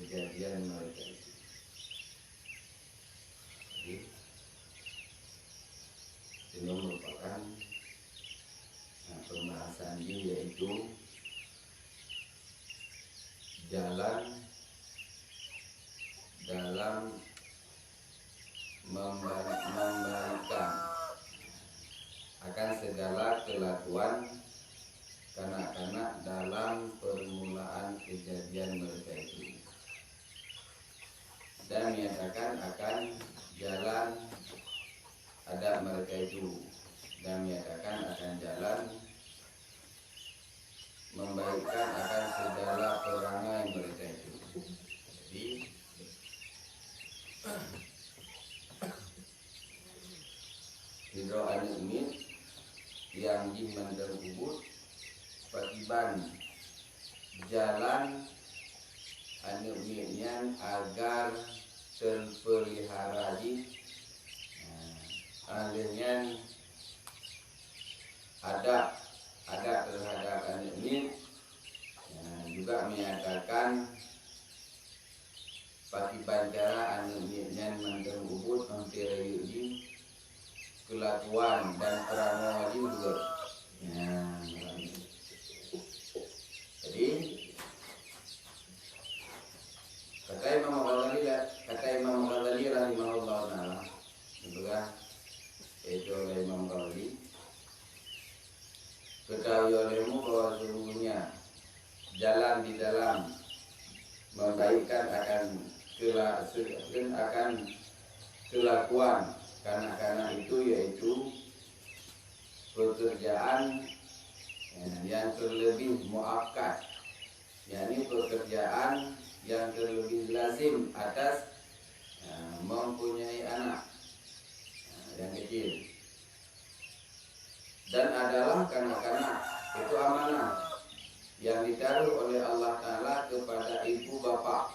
kejadian mereka itu. Jadi ini merupakan pembahasan ini, yaitu jalan dalam membalikan akan segala kelakuan kanak-kanak dalam permulaan kejadian mereka itu, dan menyatakan akan jalan adab mereka itu, dan menyatakan akan jalan membaikkan akan segala perangai mereka itu. Jadi hidro anu umit yang dimandang ubud patiban jalan anu umitnya agar terpelihara di alihnya adab terhadap anu umit, juga menyatakan patiban cara anu umitnya mandang ubud hampir di kelakuan dan perangai juga. Jadi kata Imam Ghazali rahimahullah taala, juga itu oleh Imam Ghazali, ketahui olehmu bahwa sesungguhnya jalan di dalam membaikkan akan kelakuan kanak-kanak itu, yaitu pekerjaan yang terlebih muakkad, yakni pekerjaan yang terlebih lazim atas mempunyai anak yang kecil, dan adalah kanak-kanak itu amanah yang ditaruh oleh Allah Ta'ala kepada ibu bapa.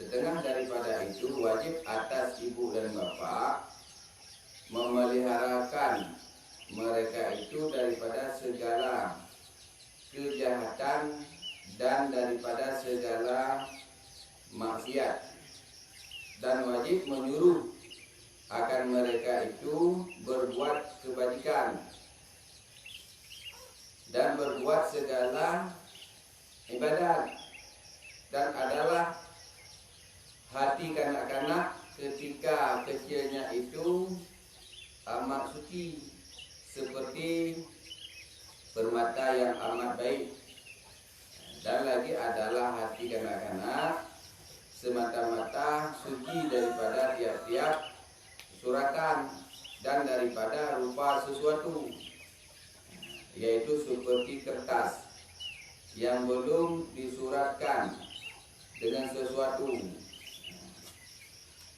Setengah daripada itu wajib atas ibu dan bapa memeliharakan mereka itu daripada segala kejahatan dan daripada segala maksiat, dan wajib menyuruh akan mereka itu berbuat kebajikan dan berbuat segala ibadat, dan adalah hati kanak-kanak ketika kecilnya itu amat suci, seperti permata yang amat baik. Dan lagi adalah hati kanak-kanak semata-mata suci daripada tiap-tiap suratan dan daripada rupa sesuatu, yaitu seperti kertas yang belum disuratkan dengan sesuatu,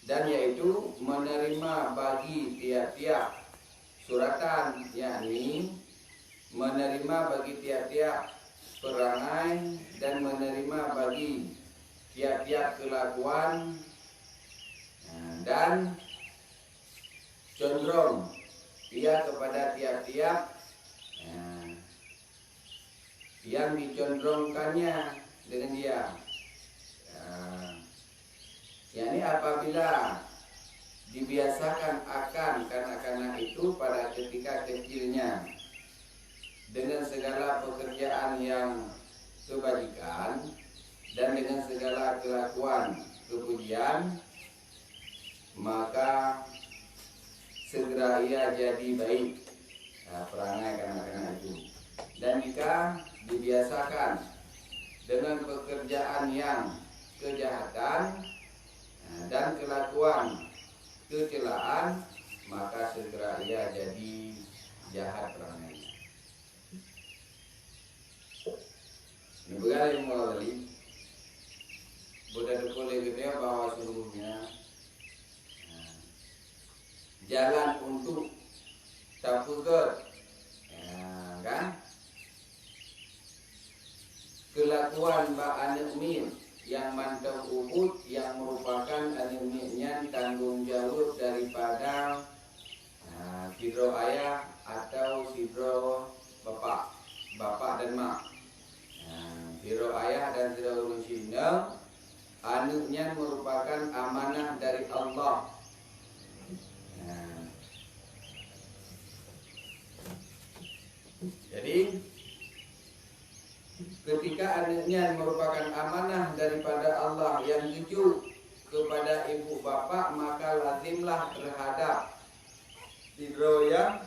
dan yaitu menerima bagi tiap-tiap suratan, yakni menerima bagi tiap-tiap perangai dan menerima bagi tiap-tiap kelakuan, dan condong ia kepada tiap-tiap yang dicondongkannya dengan dia. Yakni apabila dibiasakan akan kanak-kanak itu pada ketika kecilnya dengan segala pekerjaan yang kebajikan dan dengan segala kelakuan kepujian, maka segera ia jadi baik perangai kanak-kanak itu. Dan jika dibiasakan dengan pekerjaan yang kejahatan dan kelakuan kecelaan, maka segera ia jadi jahat perangainya. Ini berkali mulai Buddha Dukule gitu bahwa sesungguhnya jalan untuk tapuker, kan? Kelakuan ba'an min yang mantap ubud, yang merupakan animnya tanggung jawab daripada sidro ayah atau sidro bapak dan mak. Sidro ayah dan sidro rusina anaknya merupakan amanah dari Allah. Jadi ketika anaknya merupakan amanah daripada Allah yang tuju kepada ibu bapa, maka lazimlah terhadap hidroya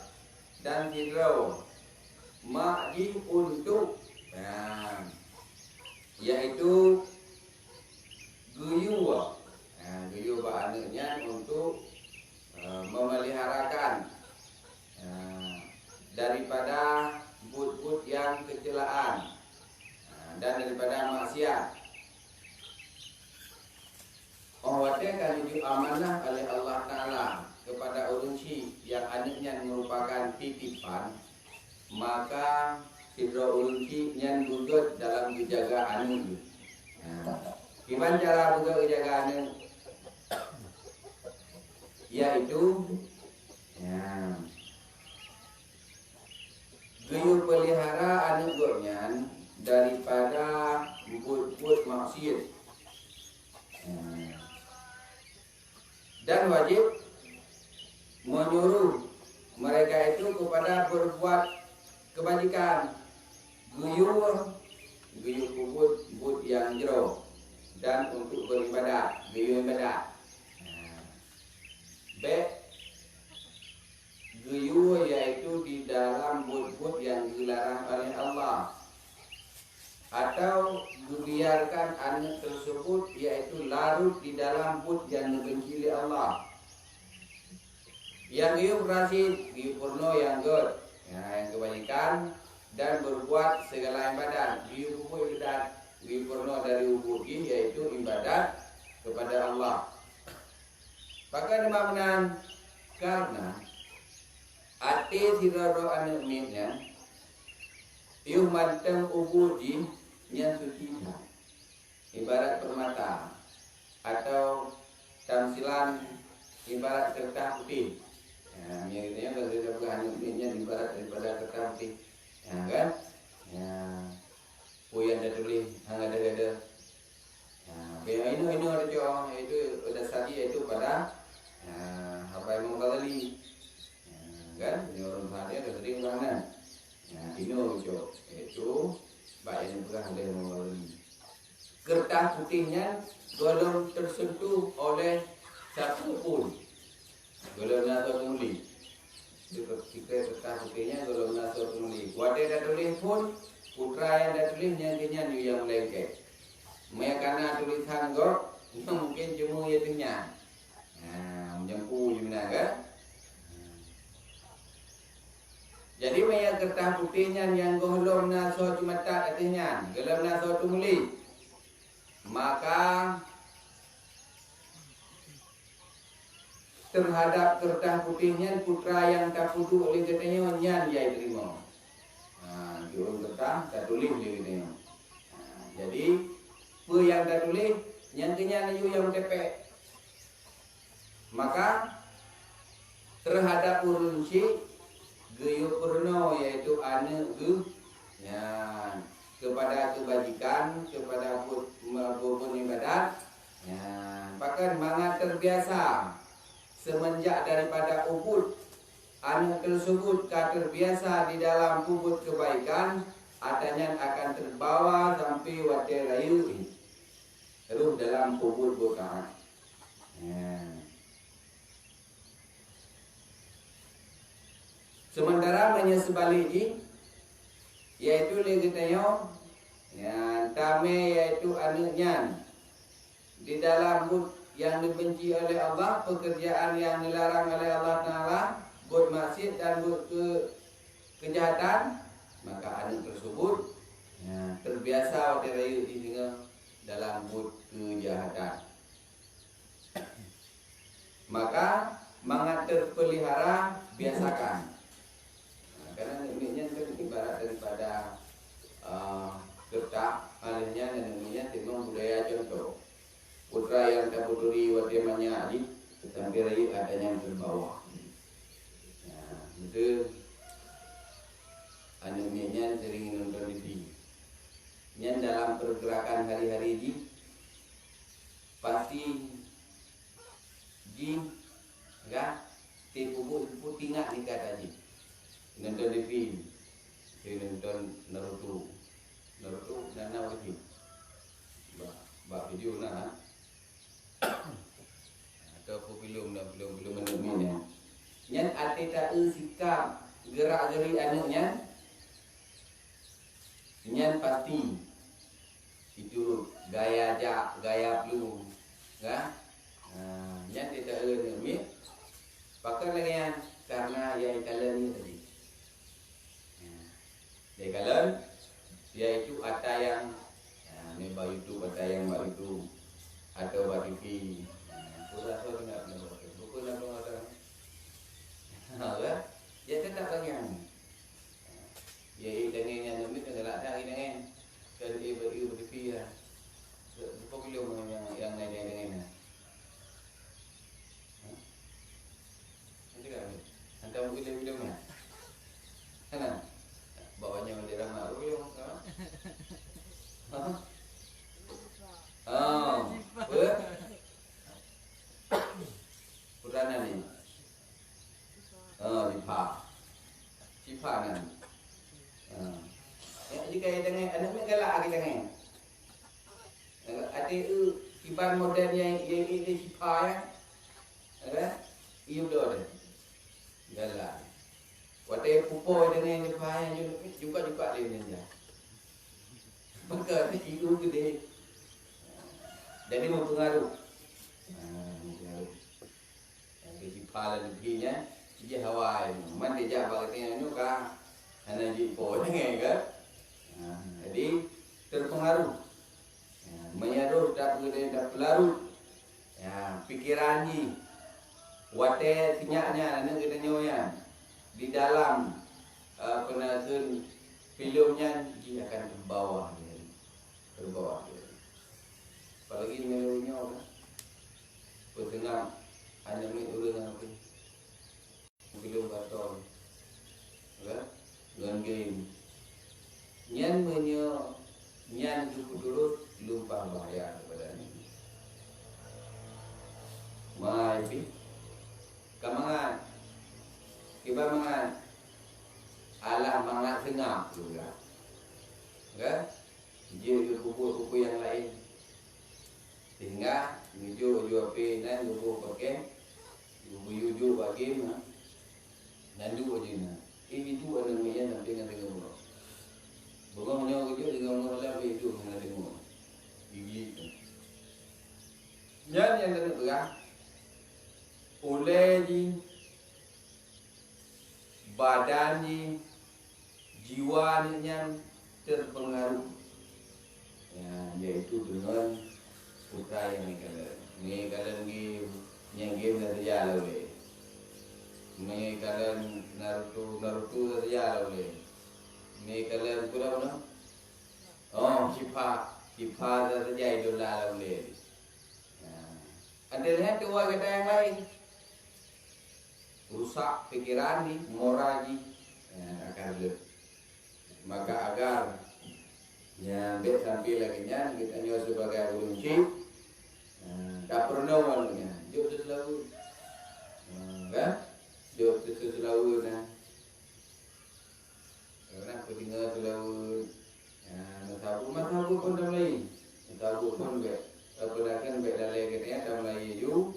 dan hidro makji untuk yaitu guyu guyu anaknya untuk memeliharakan daripada but-but yang kecelaan dan daripada maksiat. Wate kan itu amanah oleh Allah Ta'ala kepada orang si yang anaknya merupakan titipan, maka hidro orang si yang gugut dalam menjaga anak. Gimana cara menjaga anak? Yaitu guyu pelihara anak goknya daripada but-but maksiat, dan wajib menyuruh mereka itu kepada berbuat kebajikan, guyu but yang jero, dan untuk beribadah, guyu ibadah. Guyu yaitu di dalam but-but yang dilarang oleh Allah, atau dibiarkan anak tersebut yaitu larut di dalam but yang dibenci oleh Allah. Yang guyu berhasil, guyu purno yang good, yang kebajikan dan berbuat segala ibadat. Guyu ibadat, guyu purno dari ubugi yaitu ibadat kepada Allah. Maka dimana karena ati siraro anak minya iu manteng ubudi yang suci, ibarat permata atau tamsilan ibarat kertas putih. Yang ini kalau kita bukan anak minya ibarat daripada kertas putih, kan? Puyan dah tulis hang ada. Ini ada jauh itu ada saji itu pada apa yang mengkali. Kan ini orang hari ada sering mana itu baik yang pernah ada yang melalui kertas putihnya belum tersentuh oleh satu pun belum nato tulis. Jika kertas putihnya belum nato tulis, wadah dah tulis pun putra yang dah tulis nyanyinya yang lengket. Mereka karena tulisan gok mungkin cuma ya tengah menyempuh gimana kan. Jadi maya kertas putihnya yang golong naso cuma tak katanya, golong naso tumuli. Maka terhadap kertas putihnya putra yang tak puduk oleh katanya nyan dia terima. Jurung kertas tak tulis dia katanya. Jadi apa yang tak tulis yang kenyan you yang tepek. Maka terhadap urunci guyu purno yaitu anak kepada kebajikan, kepada berbuat ibadat, bahkan mangat terbiasa semenjak daripada ubud anak tersebut terbiasa di dalam ubud kebaikan, adanya akan terbawa sampai wadah rayu terus dalam ubud bukan. Sementara sebaliknya yaitu legitayo tame yaitu anaknya di dalam but yang dibenci oleh Allah, pekerjaan yang dilarang oleh Allah Ta'ala, but maksiat dan but kejahatan, maka anak tersebut terbiasa terayu tinggal dalam but kejahatan. Maka mangat terpelihara biasakan. Karena ini kan ibarat daripada kertas, halnya namanya timang budaya contoh. Putra yang tak puturi wadimannya adik, tetapi rayu adanya yang terbawa. Itu animenya sering nonton di TV. Yang dalam pergerakan hari-hari ini, si Jin enggak tipu tinggal ni kata Jin nonton di film nonton Naruto nana wajib ba video na atau film ini nyan ate ta sikap gerak-geri anaknya nyan pasti itu gaya flu kan nyan tidak ni pakai lagi karena yang kalian ni tadi dia kalian yaitu ada yang ni ba YouTube ada yang ba YouTube atau ba TV pura so enggak buku nak ada ha ya tetap bagian ya dengan yang demi dengan ada dengan dari ibu TV ya pokoknya yang lain-lain nanti kan hantar video-videonya kan bawanya di ramah video kan Purana ni Cipa nan jika dengan anak galak lagi dengan ada kibar modern yang ini Cipa ya ada iu dah galak wate pupo dengan Cipa yang juga dia ni maka itu gede jadi mempengaruh Cipa lebihnya dia Hawaii man dia bagian itu kan hanya di pohonnya kan jadi terpengaruh menyaruh dapat pelarut pikiran ni wate sinyaknya nak kita nyoyan di dalam penasun filmnya dia akan terbawa apalagi melodinya kan petengah hanya orang apa film karton kan dengan game nyan cukup dulu lupa bahaya kepada ini mai kamangan kiba mangan alah mangan sengap juga kan dia kupu-kupu yang lain sehingga jual penan kupu pakai kupu bagi nandu aja na ini tu ada namanya nanti ngomong bukan menyawa kerja dengan orang lain itu nanti ngomong gigi yang ada berah oleh badan jiwanya terpengaruh yaitu dengan putra yang ni kalian yang game dah terjala oleh ni kalian Naruto dah terjala oleh ni kalian pula mana Cipa dah terjadi idola oleh ada yang tua kata yang lain rusak pikiran ni moral ni akan maka agar yang bet sampai lagi nya kita nyawa sebagai ulunci tak pernah walnya jauh selalu kan jauh selalu nah karena ketinggalan selalu matabu pun dah mulai matabu pun bet apalagi bet dalai kita dah mulai ju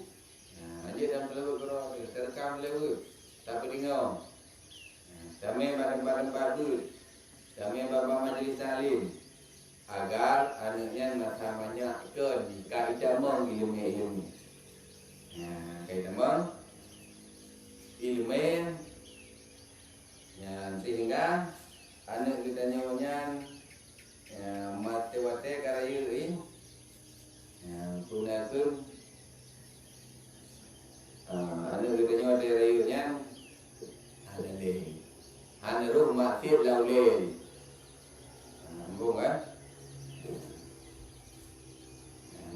aja dah selalu berapa terekam selalu tak peninggal kami bareng-bareng bagus kami bapa majlis taklim agar anaknya namanya ke di kaidamang ilmu. Kaidamang ilmu sehingga anak kita nyawanya mate-wate karayuin gunakan anak kita nyawa karayunya ada leh anak rumah tiap lauleh kan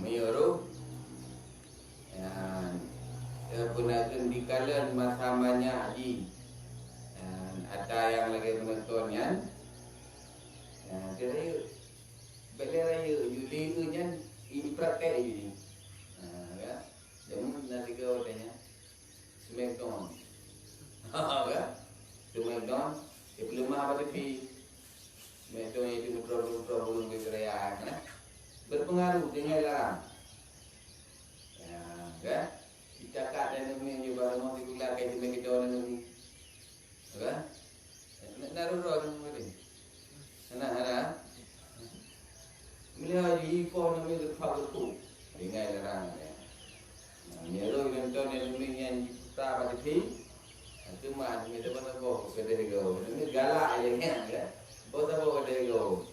Mayoro gunakan di kalian masamanya di ada yang lagi menontonnya dia raya balik raya Yuli nya ini praktek ini Jamu nanti kau tanya Smackdown. Kan? Smackdown. Dia pelemah pada pi. Smackdown itu mutra-mutra belum berkerayaan. Kan? Berpengaruh dengan larang. Ya, kan? Dicakap dan demi juga mau dikular kayak Smackdown dan demi. Kan? Naruh orang boleh. Ana. Melihat ikon nama berfakir tu. Dengan larang. Nyero nonton yang yang kita pada pi. Itu mah ni depan aku kedai go. Ini galak je kan. Bos apa kedai go.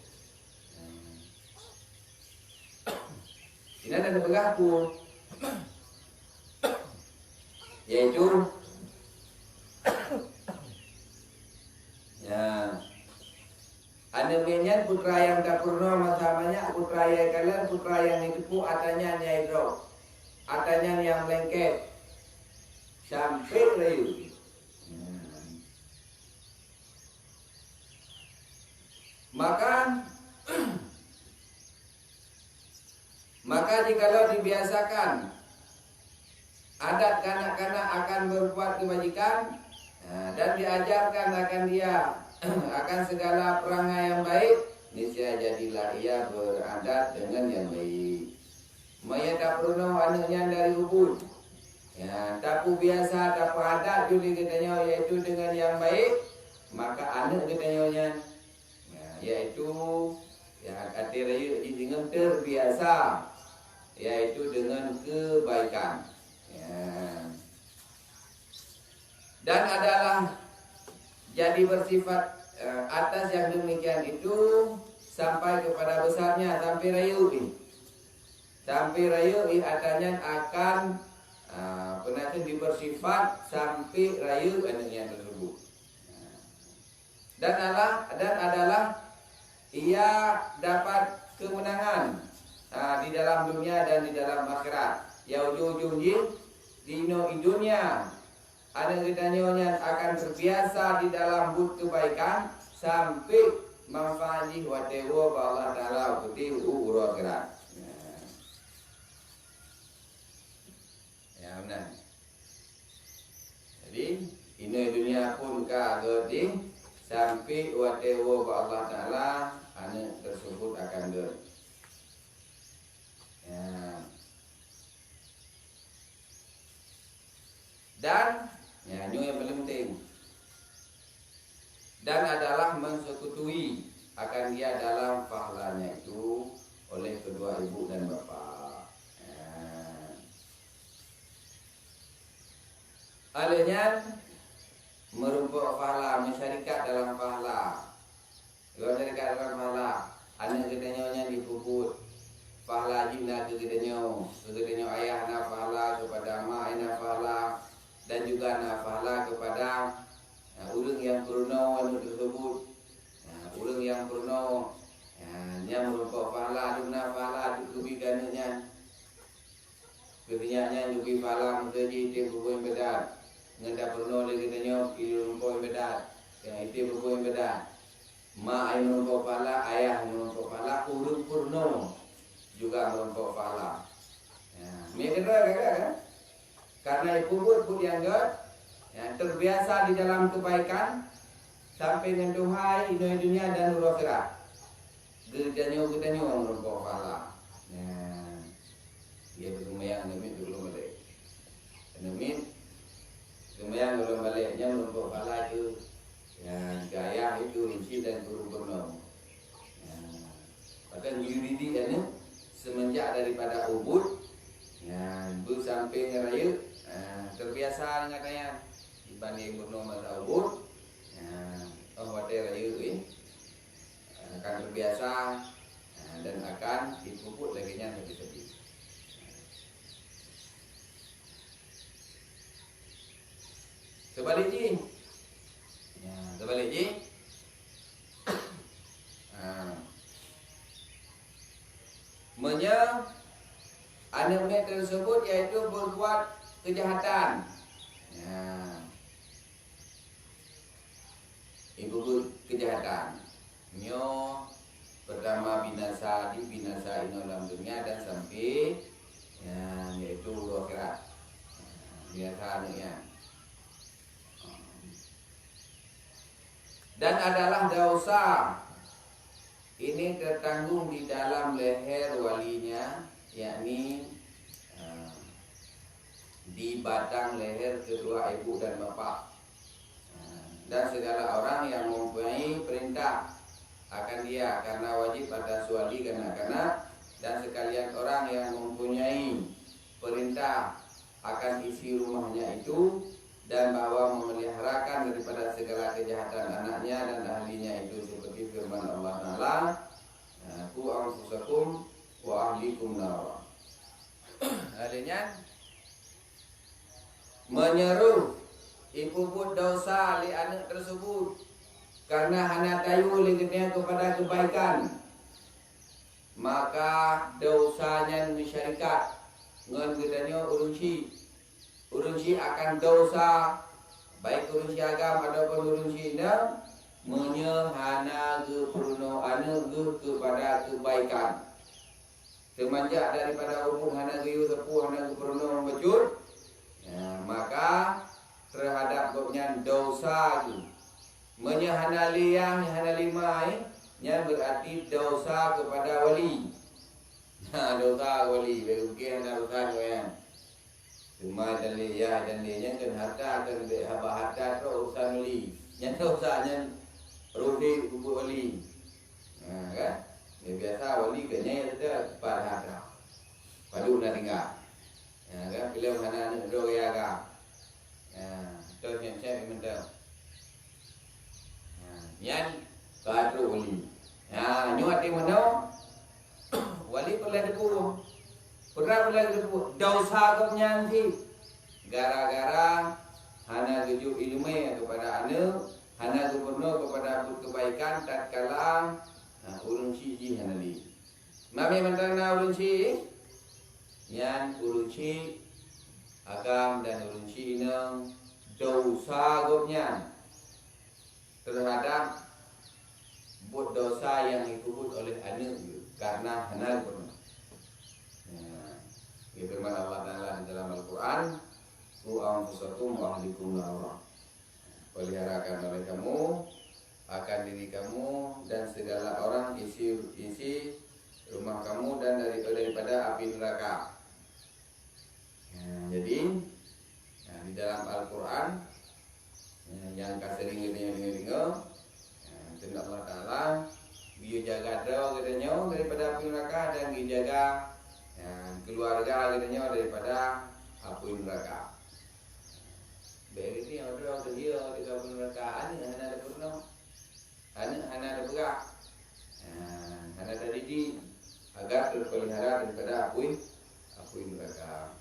Ini ada berlaku. Yaitu ya ada menyan putra yang tak purna masamanya putra yang kalian putra yang itu atanya nyai drop. Atanya yang lengket sampai rayu. Maka jikalau dibiasakan adat kanak-kanak akan berbuat kebajikan dan diajarkan akan dia akan segala perangai yang baik, niscaya jadilah ia beradat dengan yang baik. Maya tak pernah anaknya dari ubud. Ya, tapu biasa, tapu adat juga katanya yaitu dengan yang baik, maka anak katanya yaitu ya kata raya dengan terbiasa, yaitu dengan kebaikan. Ya. Dan adalah jadi bersifat atas yang demikian itu sampai kepada besarnya sampai rayu ini. Sampai rayu adanya akan penasihat bersifat sampai rayu anaknya tersebut. Dan adalah ia dapat kemenangan di dalam dunia dan di dalam akhirat. Ya ujung-ujungnya di dunia ada kitanya akan terbiasa di dalam bud kebaikan sampai manfaatnya watewo Allah Taala uti urut akhirat. Benar. Jadi ini dunia pun kagedi sampai watewo Allah Taala anak tersebut akan ger. Ya. Dan ini yang paling penting. Dan adalah mensekutuai akan dia dalam pahalanya itu oleh kedua ibu dan bapa. Alihnya merumpuk pahala, masyarakat dalam pahala. Masyarakat dalam pahala. Anak ketanya dipuput pahala jina ke ketanya ayah na pahala kepada mak na pahala dan juga na pahala kepada orang yang purno anu tersebut. Orang yang purno yang merumpuk pahala duna pahala kebigananya. Kebigananya juga pahala menjadi tempoh bedat. Ngenda purno lagi tanya rumpuk bedat. Itu rumpuk bedat. Mak yang merumpuk pahala, ayah yang merumpuk pahala, urung purno juga merumpuk pahala. Mereka kan? Karena puput yang terbiasa di dalam kebaikan sampai menduhai dunia dan akhirat. Gerjanya merumpuk pahala. Dia berkumayang demi belum balik. Demi kemudian belum baliknya merumpuk pahala itu. Gaya itu rinci dan kurung-kurung. Bahkan yuridi kan semenjak daripada ubud sampai ngerayu terbiasa dengan kaya dibanding kurung masa ubud. Waktu rayu ini akan terbiasa dan akan dipupuk laginya tepi-tepi. Sebaliknya anak tersebut yaitu berbuat kejahatan. Ibu kejahatan. Pertama binasa ino dalam dunia dan sampai yaitu akhirat. biasanya. Dan adalah dosa ini tertanggung di dalam leher walinya, yakni di batang leher kedua ibu dan bapak. Dan segala orang yang mempunyai perintah akan dia, karena wajib atas wali kanak-kanak, dan sekalian orang yang mempunyai perintah akan isi rumahnya itu, dan bahwa memeliharakan daripada segala kejahatan anaknya dan ahlinya itu, seperti firman Allah Ta'ala, ku anfusakum wa ahlikum nara. Artinya menyeru ibu buat dosa li anak tersebut karena hana tayu ligenya kepada kebaikan, maka dosanya masyarakat ngan gedanya urunsi akan dosa, baik urunsi agam ataupun urunsi ina menyehana gepurno anu kepada kebaikan. Semenjak daripada umur hana geyu sepuh hana gepurno bejur, maka terhadap gopnya dosa itu menyehana liyang hana limai nya berarti dosa kepada wali. Dosa wali bagi hana dosa yang cuma dan dia kan harta kan haba harta tu urusan wali. Yang dosanya rugi kubu wali. Kan? Ya biasa wali kena ada pada harta. Padu nak tinggal. Kan bila mana nak do ya ga. Tu yang saya minta. Yan kadu wali. Nyuat di mana? Wali boleh depu. Pernah boleh depu. Dosa kau nyanti. Gara-gara hana gejuk ilmu kepada anu, hana gubernur kepada kebaikan tatkala ulun si hana li. Mami mentana ulun si yan ulun si agam dan ulun si inang dosa gopnya terhadap buat dosa yang dikubur oleh anu karena hana gubernur. Firman Allah Ta'ala di dalam Al-Quran, ku anfusakum wa ahlikum nara. Peliharakan oleh kamu akan diri kamu dan segala orang isi rumah kamu dan daripada api neraka. Jadi di dalam Al-Quran yang kasering dengar tentang Allah Ta'ala, dia jaga doa katanya daripada api neraka dan dia jaga keluarga katanya daripada api neraka. Baik ini orang dia di api neraka ani hana ada purno. Hana ada berak. Hana ada didik agar terpelihara daripada api neraka.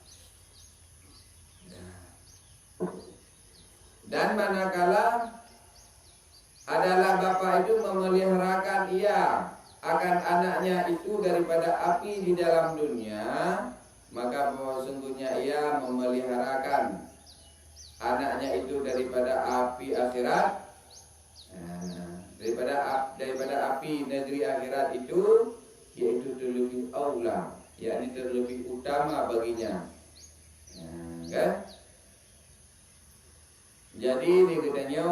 Dan manakala adalah bapa itu memeliharakan ia akan anaknya itu daripada api di dalam dunia, maka sesungguhnya ia memeliharakan anaknya itu daripada api akhirat, daripada api negeri akhirat itu, yaitu terlebih aula, yakni terlebih utama baginya. Kan? Jadi dia katanya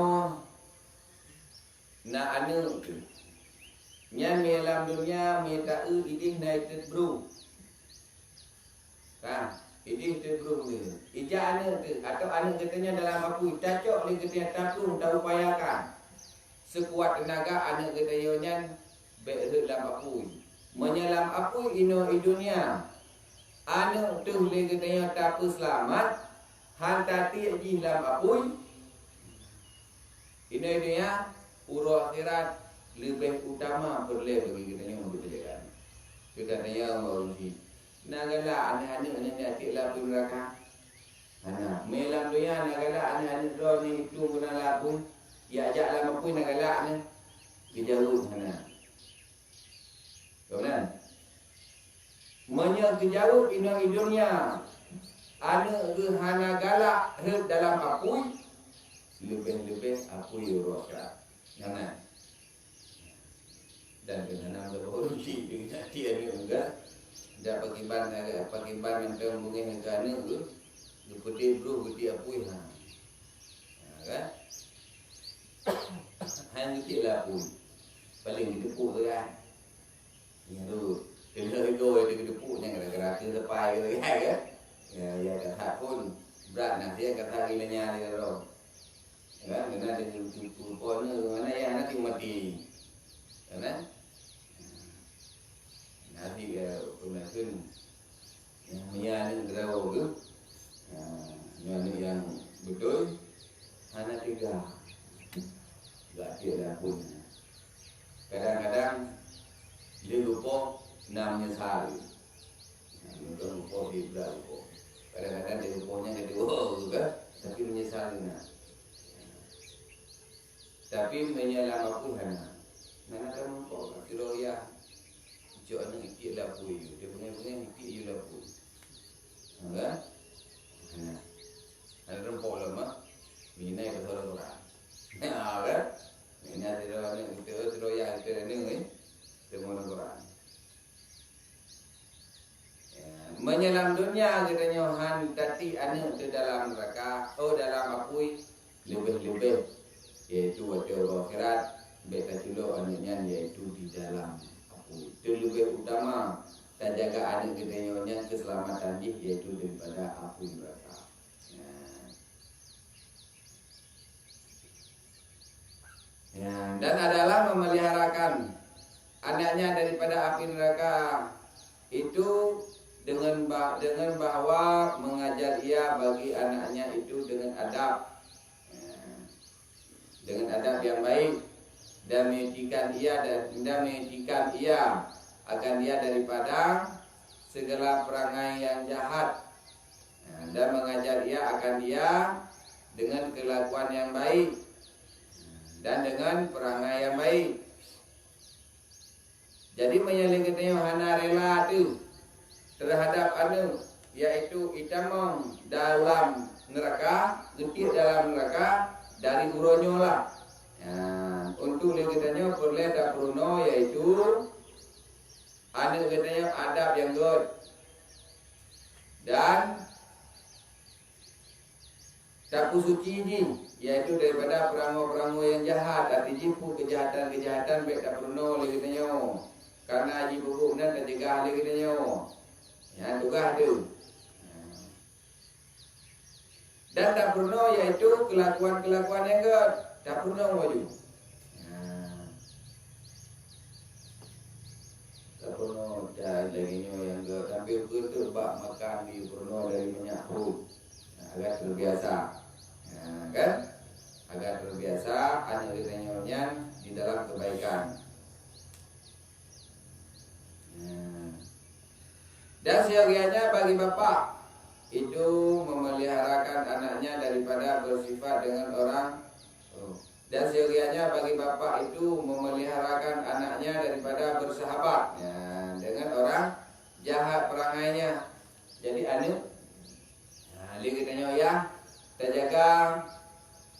na anu tu nya dalam dunia minta idih naik bro. Idih bro ni. Ija anu tu atau anu katanya dalam aku cacok ni katanya takung tak upayakan. Sekuat tenaga anu katanya nyan baik dalam aku. Menyelam aku ino di dunia. Anu tu le katanya tak selamat hantati di dalam aku. Ini dia pura akhirat lebih utama boleh bagi kita yang memperjalan. Kita tanya marusi. Nagala anak-anak ni atik lapun neraka. Anak melam dia nagala anak-anak do ni itu guna lapun. Ya ajak lama pun nagala ni dijauh sana. Kemudian menyak dijauh ina dunia. Anak ke hana galak dalam apui lebih aku yuraka nana dan dengan nama beruji dia ni enggak dah pakiban mentang mungkin negara tu Putih bro, putih apui ha. Kan? Hanya putih lah apui. Paling ditepuk tu kan. Ya tu. Kena ego itu ditepuknya gara-gara tu lepai tu kan. Ya kata pun berat nak dia kata gilanya dia tu. Kan? Kena dia ditepuk pun mana yang nanti mati. Kan? Nanti pun yang menyanyi gerau tu. Yang betul hanya 3 tak ada pun. Kadang-kadang dia lupa nak menyesal. Dia lupa dia lupa. Kadang-kadang dia lupanya kedua juga, tapi menyesal nak. Tapi menyelam apa hana? Mana kamu lupa? Kalau ya, jangan ikut lapui. Dia punya ikut lapui. Enggak? Ada rempok lama, minai ke orang. Kan? Minai tidak ya itu ni, semua orang. Menyelam dunia katanya han tati anu di dalam neraka, dalam apui lebih-lebih, yaitu waktu akhirat beta dulu anunya yaitu di dalam apui. Itu lebih utama dan jaga anu katanya keselamatan dia yaitu daripada apui neraka. Ya, dan adalah memeliharakan anaknya daripada api neraka itu dengan bahwa mengajar ia bagi anaknya itu dengan adab, dengan adab yang baik dan mendidikan ia akan dia daripada segala perangai yang jahat dan mengajar ia akan dia dengan kelakuan yang baik dan dengan perangai yang baik. Jadi menyelingkuhi hana rela tu terhadap anu yaitu itamong dalam neraka, getir dalam neraka dari uronyo lah. Untuk katanya boleh tak urono yaitu anu katanya adab yang good dan tapu suci ni yaitu daripada perangai-perangai yang jahat, arti jipu kejahatan-kejahatan baik tak perlu lagi katanya. Karena jipu bukna terjegah lagi katanya. Ya tugas tu. Dan tak perlu yaitu kelakuan-kelakuan yang good, tak perlu waju. Tak perlu lagi yang good, tapi betul bak makan di perlu dari minyak hud. Agar terbiasa. Kan? Agar terbiasa hanya katanya di dalam kebaikan. Dan seyogianya bagi bapak itu memeliharakan anaknya daripada bersifat dengan orang. Dan seyogianya bagi bapak itu memeliharakan anaknya daripada bersahabat dengan orang jahat perangainya. Jadi dia katanya ya terjaga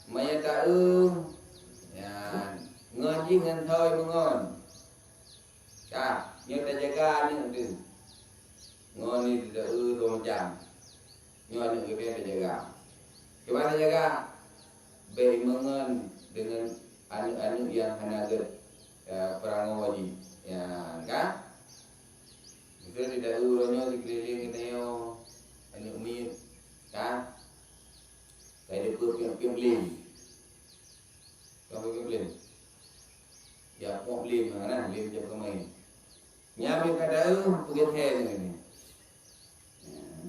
menyatakan ngaji ngantai mengon. Dia terjaga ni tu. Ngon ni tidak 2 jam. Ngon ni dia terjaga. Gimana jaga? Baik mengon dengan anu-anu yang hanaget perangai wajib. Ya, kan? Itu tidak uronyo dikeliling kita yo anu umi kan? Kayak dia pimpin. Kamu pimpin. Ya, mau beli mana? Beli macam kemai. Nyampe pada pergi teh ni.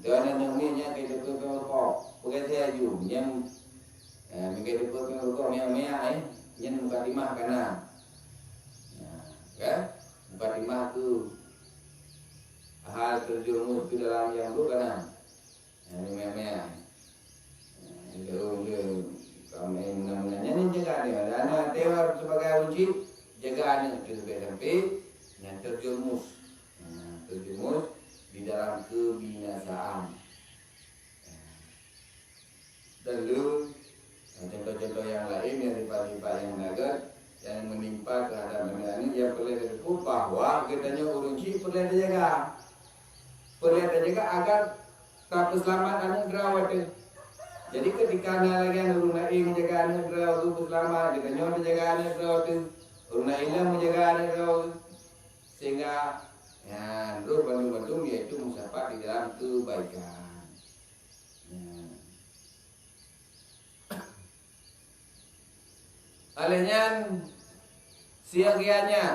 Tuan yang ni nya kita pergi kok. Pergi teh ju. Nyam kita pergi kok mea nyen muka timah kana. Kan? Muka timah tu hal terjerumus ke dalam yang tu kana. Mea. Itu kami menamanya ni jaga dia. Dan tewa sebagai wujud jaga ni sampai yang terjerumus di dalam kebinasaan. Dan lu contoh-contoh yang lain yang lipat-lipat yang nagar yang menimpa terhadap benda ini yang perlu diketahui bahwa katanya urunci perlu dijaga agar tak selamat anu draw ada. Jadi ketika anak lagi anu naing menjaga anu draw tu selamat, kita nyon menjaga anu draw tu, urna ilah menjaga anu draw tu, sehingga ya terus bandung-bandung yaitu musafah di dalam kebaikan. Olehnya siagiannya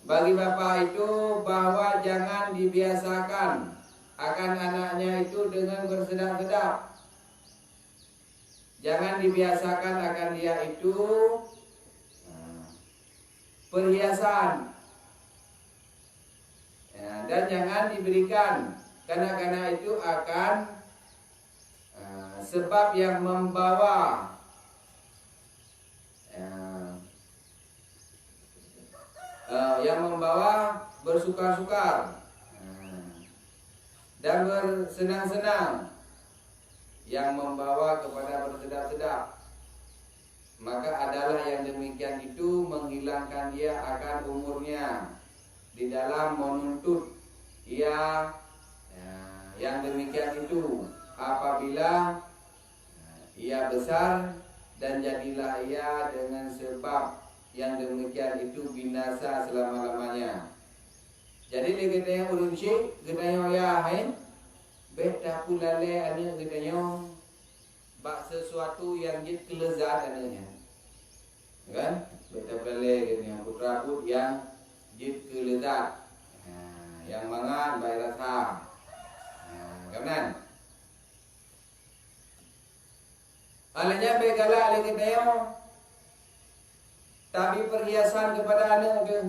bagi bapak itu bahwa jangan dibiasakan akan anaknya itu dengan bersedap-sedap. Jangan dibiasakan akan dia itu perhiasan. Ya, dan jangan diberikan karena itu akan sebab yang membawa bersukar-sukar dan bersenang-senang, yang membawa kepada bersedap-sedap, maka adalah yang demikian itu menghilangkan dia akan umurnya di dalam menuntut ia. Yang demikian itu apabila ia besar dan jadilah ia dengan sebab yang demikian itu binasa selama-lamanya. Jadi dia katanya ulun syekh, katanya ya hain, beda pula le ane katanya bak sesuatu yang jid kelezat anenya. Kan? Beda pula le katanya putra put yang jid kelezat. Yang mangan baik rasa. Kanan. Alanya begala le katanya tapi perhiasan kepada anak ke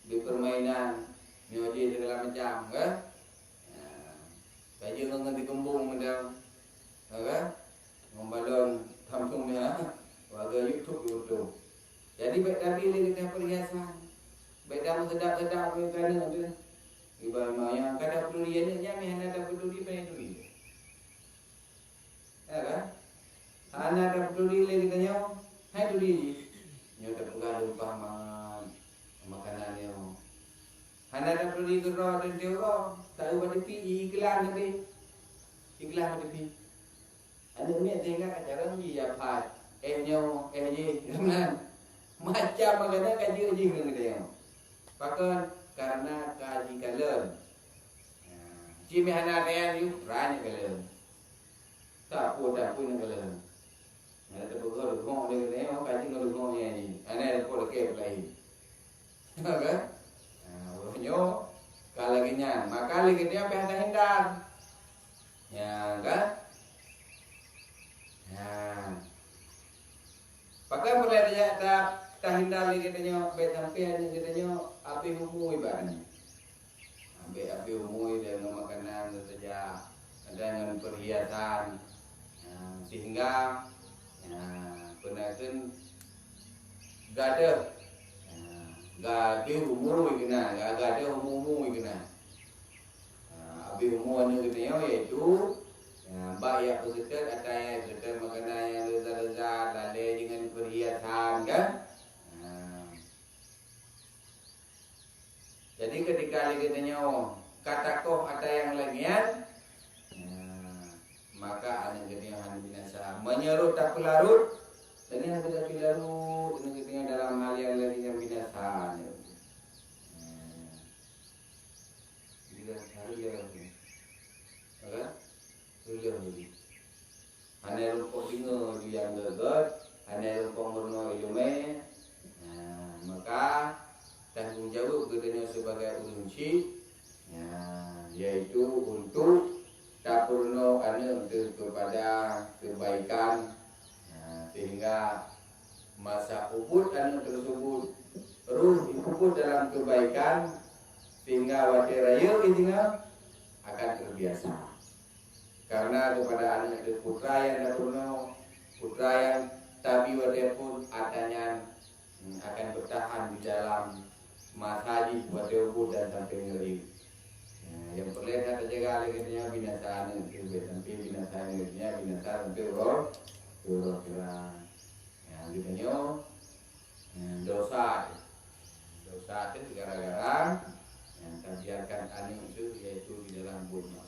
di permainan nyoji segala macam kan, kaji nganti kembung macam kan, membalon kampungnya warga YouTube. Jadi baik tadi kita perhiasan, baik dah sedap-sedap kerana tu ibarat yang kada perlu dia ni jangan hanya ada perlu di pada itu. Ya kan? Hanya ada perlu di lagi tanya, hai tu di nyoda pegang lupa makanan yang hanya ada perlu di gerah dan teora tak ubah tepi iklan tepi ada ni tengok acara ni ya pat nyo je kan macam makanan kaji uji dengan dia pakai karena kaji kalam cimi hana rean yu rani kalam tak pun kalam ada bergol gong dia kaji gol ni ana pun ke lain kan. Nyo kalaginya maka lagi dia apa hindar ya kan ya pakai mulai dia tak hindar lagi dia sampai ni kita api umui barangnya api umui dengan makanan saja dengan perhiasan sehingga penakan gada gade umur kena, gade umur kena. Abi umur ni kena iaitu banyak peserta atau yang peserta makanan yang lezat-lezat, lale dengan perhiasan kan. Jadi ketika kita tanya kata koh ada yang lainnya, maka anak kita yang binasa menyerut tak pelarut. Dengan tidak larut, dengan dalam hal yang lainnya binasa. Bila hari yang agak sulit lagi. Hanya rumput tinggal yang gegat, hanya rumput murno ilume. Maka tanggung jawab kita sebagai ulun syekh, yaitu untuk tak purno anu kepada kebaikan. Sehingga masa ubud anak tersebut ruh ikut dalam kebaikan sehingga wakil raya intinya akan terbiasa karena kepada anak itu putra yang naruno putra yang tapi wakil pun adanya akan bertahan di dalam masa haji wakil ubud dan sampai ngeri yang perlihat terjaga lagi binasa anak itu sampai binasa anak binasa sampai roh kira yang ditanya dosa itu gara-gara yang terbiarkan anak itu yaitu di dalam bunuh